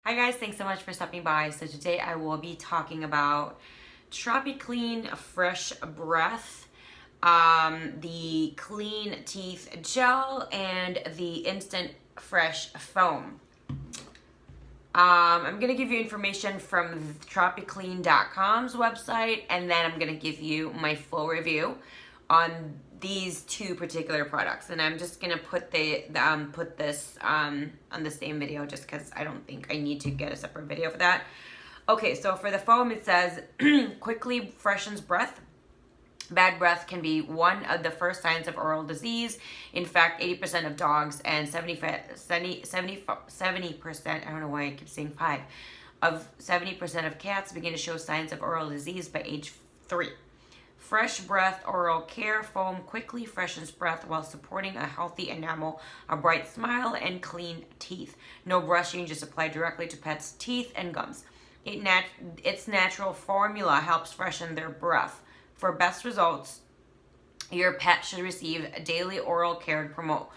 Hi guys, thanks so much for stopping by. So today I will be talking about Tropiclean Fresh Breath, the Clean Teeth Gel, and the Instant Fresh Foam. I'm going to give you information from Tropiclean.com's website, and then I'm going to give you my full review on these two particular products. And I'm just going to put put this on the same video just because I don't think I need to get a separate video for that. Okay, so for the foam, it says, quickly freshens breath. Bad breath can be one of the first signs of oral disease. In fact, 80% of dogs and 70%, I don't know why I keep saying 5, of 70% of cats begin to show signs of oral disease by age 3. Fresh Breath Oral Care Foam quickly freshens breath while supporting a healthy enamel, a bright smile, and clean teeth. No brushing, just apply directly to pets' teeth and gums. Its natural formula helps freshen their breath. For best results, your pet should receive daily oral care to promote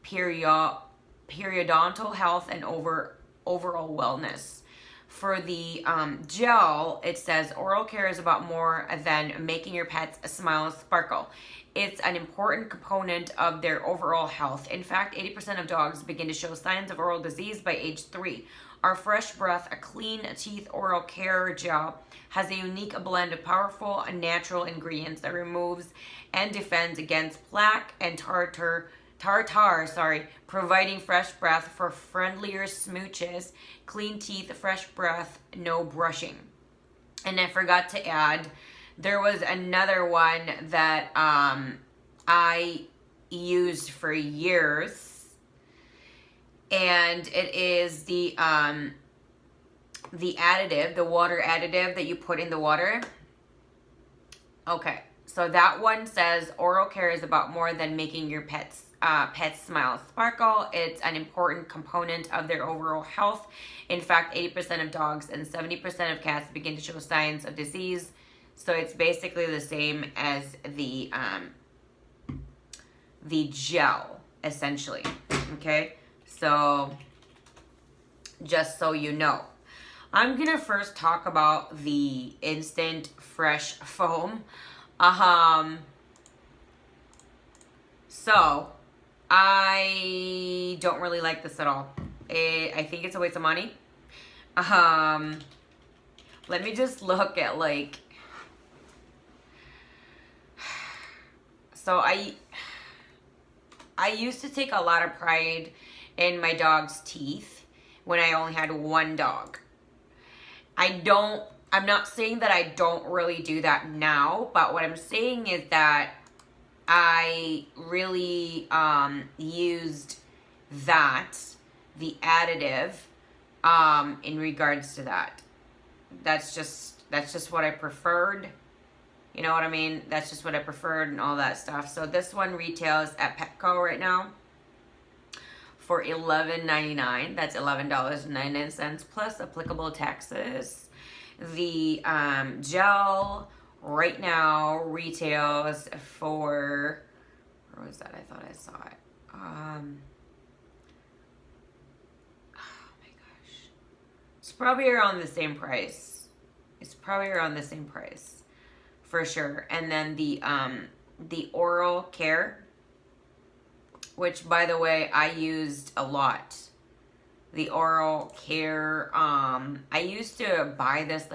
periodontal health and overall wellness. For the gel, it says oral care is about more than making your pets smile and sparkle. It's an important component of their overall health. In fact, 80% of dogs begin to show signs of oral disease by age 3. Our Fresh Breath, a clean teeth oral care gel, has a unique blend of powerful and natural ingredients that removes and defends against plaque and tartar, providing fresh breath for friendlier smooches, clean teeth, fresh breath, no brushing. And I forgot to add, there was another one that I used for years, and it is the additive, the water additive that you put in the water. Okay, so that one says oral care is about more than making your pets smile sparkle. It's an important component of their overall health. In fact, 80% of dogs and 70% of cats begin to show signs of disease. So it's basically the same as the gel, essentially. Okay, so just so you know. I'm going to first talk about the Instant Fresh Foam. So, I don't really like this at all. I think it's a waste of money. Let me just look at so I used to take a lot of pride in my dog's teeth when I only had one dog. I'm not saying that I don't really do that now, but what I'm saying is that I really used the additive in regards to that. That's just what I preferred. You know what I mean? That's just what I preferred and all that stuff. So this one retails at Petco right now for $11.99. That's $11.99 plus applicable taxes. The gel right now retails for, where was that? I thought I saw it. Oh my gosh. It's probably around the same price. For sure. And then the oral care, which, by the way, I used a lot. The oral care, I used to buy this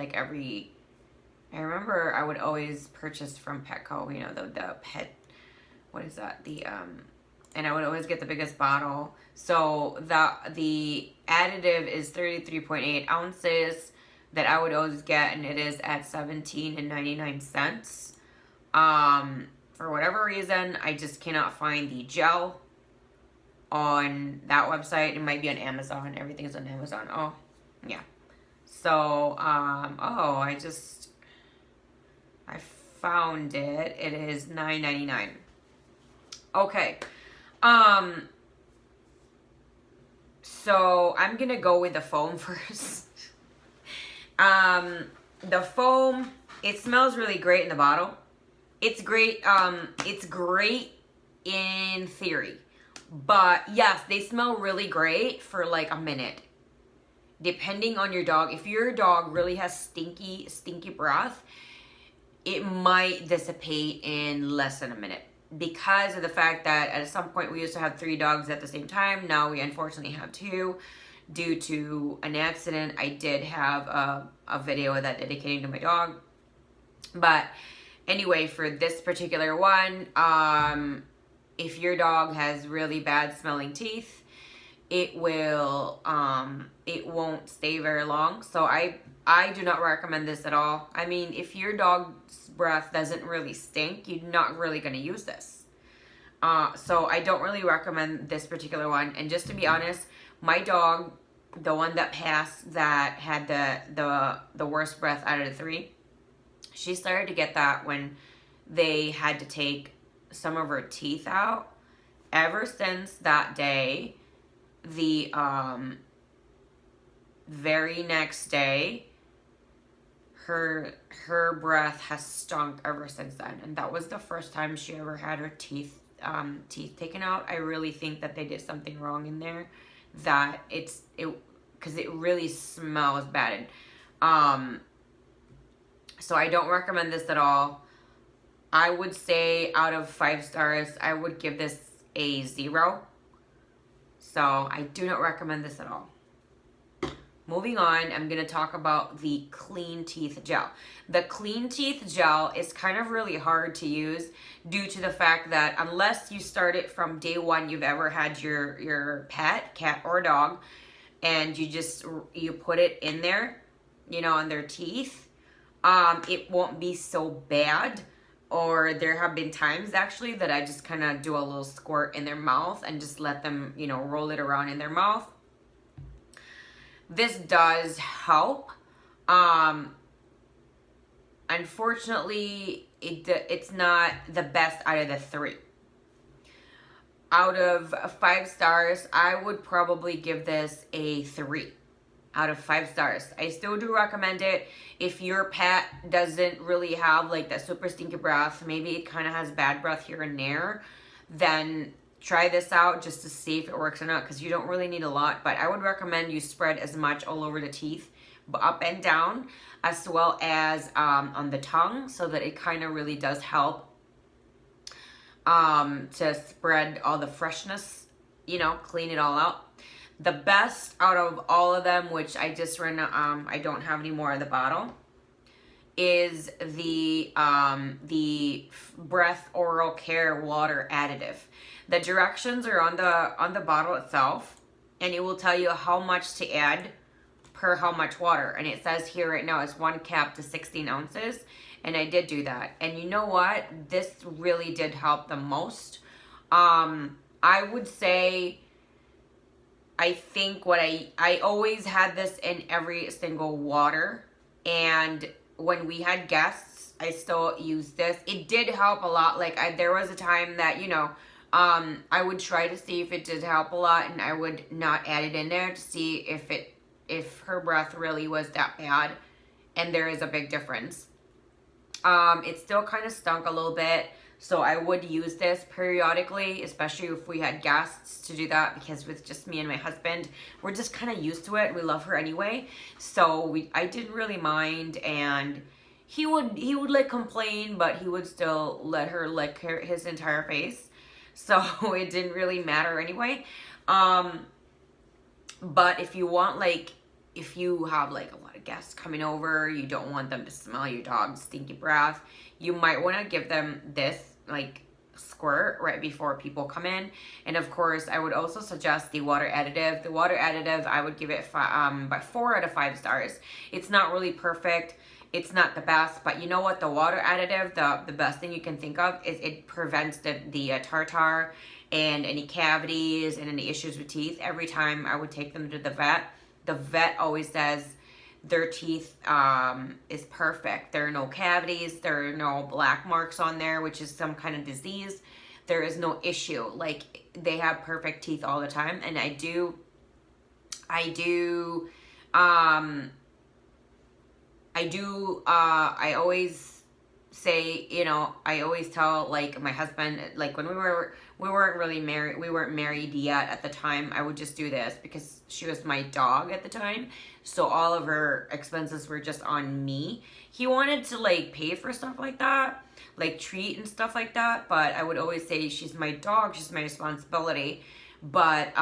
I remember I would always purchase from Petco, you know, the pet, what is that? And I would always get the biggest bottle. So the additive is 33.8 ounces that I would always get, and it is at $17.99. For whatever reason, I just cannot find the gel on that website. It might be on Amazon. Everything's on Amazon. Oh, yeah. So, I found it. It is $9.99. Okay. So I'm gonna go with the foam first. The foam, it smells really great in the bottle. It's great. It's great in theory. But yes, they smell really great for like a minute. depending on your dog, if your dog really has stinky breath, it might dissipate in less than a minute, because of the fact that at some point we used to have 3 dogs at the same time. Now we unfortunately have 2 due to an accident. I did have a video of that dedicating to my dog. But anyway, for this particular one, if your dog has really bad smelling teeth, it will, it won't stay very long. So I do not recommend this at all. I mean, if your dog's breath doesn't really stink, you're not really going to use this. So I don't really recommend this particular one. And just to be honest, my dog, the one that passed, that had the worst breath out of the 3, she started to get that when they had to take some of her teeth out. Ever since that day, the very next day, her breath has stunk ever since then. And that was the first time she ever had her teeth taken out. I really think that they did something wrong in there, that because it really smells bad. So I don't recommend this at all. I would say out of 5 stars, I would give this a 0. So I do not recommend this at all. Moving on, I'm going to talk about the Clean Teeth Gel. The Clean Teeth Gel is kind of really hard to use due to the fact that unless you start it from day 1 you've ever had your pet, cat or dog, and you put it in there, you know, on their teeth, it won't be so bad. Or there have been times actually that I just kind of do a little squirt in their mouth and just let them, you know, roll it around in their mouth. This does help. Unfortunately, it's not the best out of the 3. Out of 5 stars, I would probably give this a 3 out of 5 stars. I still do recommend it. If your pet doesn't really have like that super stinky breath, maybe it kind of has bad breath here and there, then try this out just to see if it works or not, because you don't really need a lot. But I would recommend you spread as much all over the teeth, up and down, as well as on the tongue, so that it kind of really does help to spread all the freshness, you know, clean it all out. The best out of all of them, which I just ran, I don't have any more in the bottle, is the Breath Oral Care Water Additive. The directions are on the bottle itself, and it will tell you how much to add per how much water. And it says here right now it's 1 cup to 16 ounces, and I did do that. And you know what? This really did help the most. I would say, I think what I always had this in every single water, and when we had guests, I still used this. It did help a lot. Like there was a time that, you know, I would try to see if it did help a lot, and I would not add it in there to see if her breath really was that bad, and there is a big difference. It still kind of stunk a little bit. So I would use this periodically, especially if we had guests, to do that, because with just me and my husband, we're just kind of used to it. We love her anyway. So I didn't really mind, and he would like complain, but he would still let her lick his entire face. So it didn't really matter anyway. But if you want, like, if you have like a lot of guests coming over, you don't want them to smell your dog's stinky breath, you might want to give them this like squirt right before people come in. And of course, I would also suggest the water additive. The water additive, I would give it 4 out of 5 stars. It's not really perfect. It's not the best, but you know what? The water additive, the best thing you can think of is it prevents the tartar and any cavities and any issues with teeth. Every time I would take them to the vet always says their teeth is perfect. There are no cavities. There are no black marks on there, which is some kind of disease. There is no issue. Like, they have perfect teeth all the time. And I always say, you know, I always tell like my husband, like when we weren't married yet at the time, I would just do this because she was my dog at the time. So all of her expenses were just on me. He wanted to like pay for stuff like that, like treat and stuff like that. But I would always say, she's my dog, she's my responsibility. But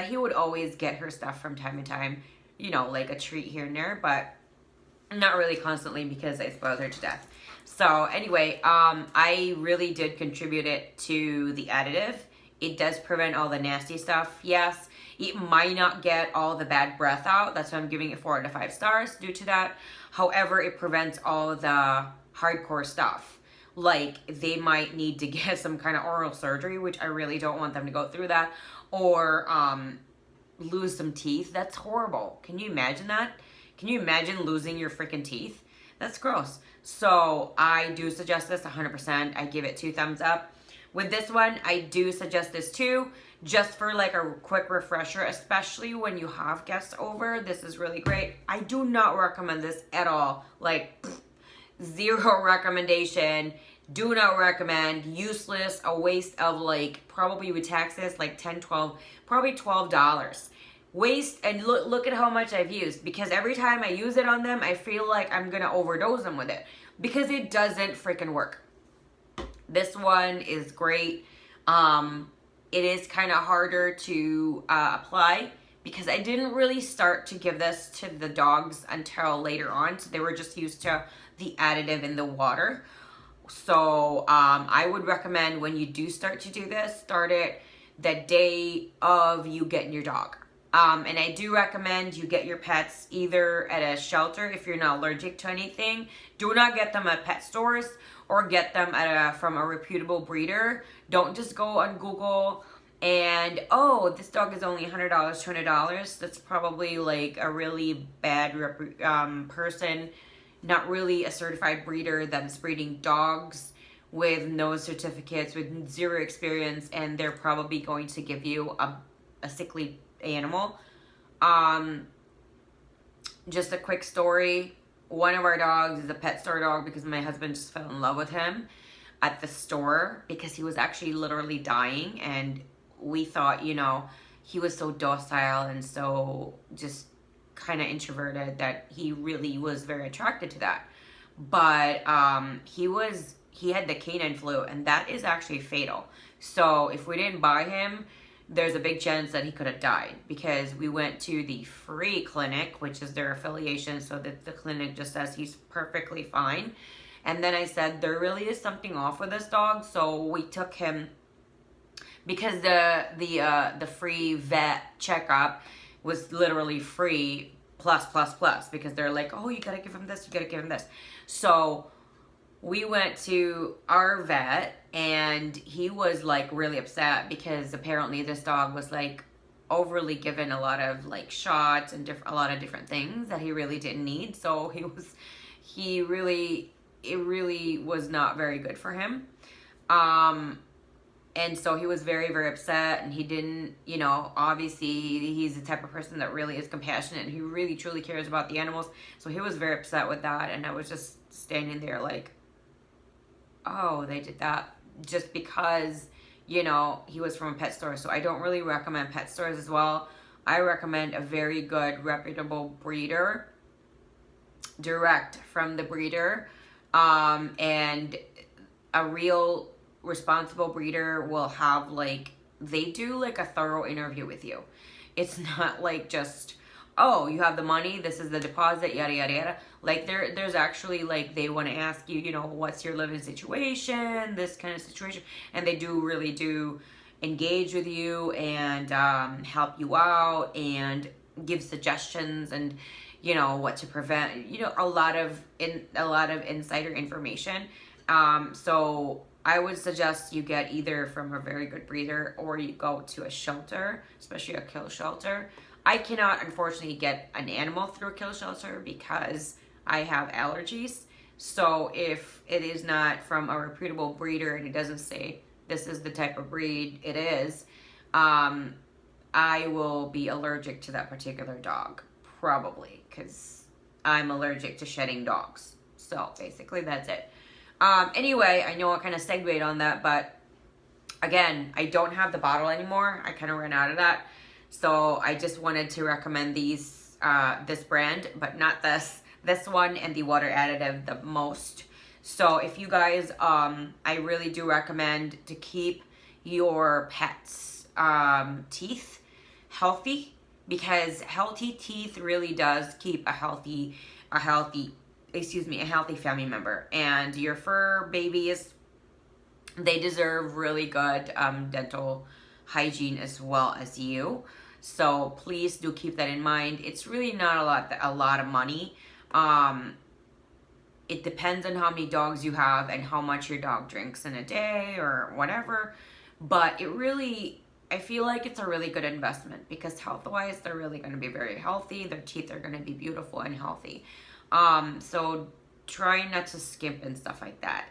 he would always get her stuff from time to time, you know, like a treat here and there, but not really constantly because I spoiled her to death. So anyway, I really did contribute it to the additive. It does prevent all the nasty stuff. Yes, it might not get all the bad breath out. That's why I'm giving it 4 out of 5 stars due to that. However, it prevents all the hardcore stuff. Like they might need to get some kind of oral surgery, which I really don't want them to go through that, or lose some teeth. That's horrible. Can you imagine that? Can you imagine losing your freaking teeth? That's gross. So I do suggest this 100%. I give it 2 thumbs up. With this one, I do suggest this too, just for like a quick refresher, especially when you have guests over. This is really great. I do not recommend this at all. Like, zero recommendation. Do not recommend. Useless. A waste of like, probably with taxes, like 10, 12, probably $12. Waste. And look at how much I've used, because every time I use it on them, I feel like I'm gonna overdose them with it, because it doesn't freaking work. This one is great. It is kind of harder to apply, because I didn't really start to give this to the dogs until later on, so they were just used to the additive in the water. So I would recommend, when you do start to do this, start it the day of you getting your dog. And I do recommend you get your pets either at a shelter if you're not allergic to anything. Do not get them at pet stores, or get them from a reputable breeder. Don't just go on Google and, oh, this dog is only $100, $200. That's probably like a really bad person, not really a certified breeder that's breeding dogs with no certificates, with zero experience, and they're probably going to give you a sickly animal. Just a quick story. One of our dogs is a pet store dog, because my husband just fell in love with him at the store, because he was actually literally dying, and we thought, you know, he was so docile and so just kind of introverted that he really was very attracted to that. But he had the canine flu, and that is actually fatal. So if we didn't buy him, there's a big chance that he could have died, because we went to the free clinic, which is their affiliation, so that the clinic just says he's perfectly fine. And then I said, there really is something off with this dog, so we took him, because the free vet checkup was literally free plus, because they're like, oh, you gotta give him this, you gotta give him this. So we went to our vet, and he was like really upset, because apparently this dog was like overly given a lot of like shots and a lot of different things that he really didn't need. So it really was not very good for him. And so he was very, very upset, and he didn't, you know, obviously he's the type of person that really is compassionate, and he really truly cares about the animals. So he was very upset with that, and I was just standing there like, oh, they did that just because, you know, he was from a pet store. So I don't really recommend pet stores as well. I recommend a very good, reputable breeder, direct from the breeder, and a real responsible breeder will have like, they do like a thorough interview with you. It's not like just, oh, you have the money, this is the deposit, yada, yada, yada. Like there's actually like, they want to ask you, you know, what's your living situation, this kind of situation. And they really do engage with you and help you out and give suggestions and, you know, what to prevent, you know, a lot of insider information. So I would suggest you get either from a very good breeder, or you go to a shelter, especially a kill shelter. I cannot, unfortunately, get an animal through a kill shelter because I have allergies. So if it is not from a reputable breeder and it doesn't say this is the type of breed it is, I will be allergic to that particular dog, probably, because I'm allergic to shedding dogs. So basically that's it. Anyway, I know I kind of segued on that, but again, I don't have the bottle anymore. I kind of ran out of that. So I just wanted to recommend these, this brand, but not this one and the water additive the most. So if you guys, I really do recommend to keep your pets' teeth healthy, because healthy teeth really does keep a healthy family member. And your fur babies, they deserve really good dental hygiene as well as you. So please do keep that in mind. It's really not a lot of money. It depends on how many dogs you have and how much your dog drinks in a day or whatever. But it really, I feel like it's a really good investment, because health-wise, they're really going to be very healthy. Their teeth are going to be beautiful and healthy. So try not to skimp and stuff like that.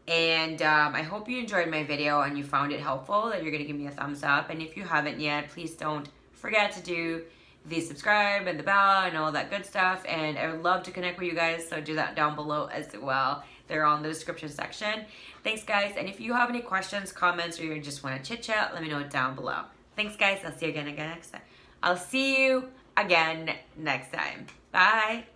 And I hope you enjoyed my video and you found it helpful, that you're going to give me a thumbs up. And if you haven't yet, please don't forget to do the subscribe and the bell and all that good stuff. And I would love to connect with you guys, so do that down below as well. They're all in the description section. Thanks, guys. And if you have any questions, comments, or you just want to chit chat, let me know down below. Thanks, guys. I'll see you again next time. I'll see you again next time. Bye.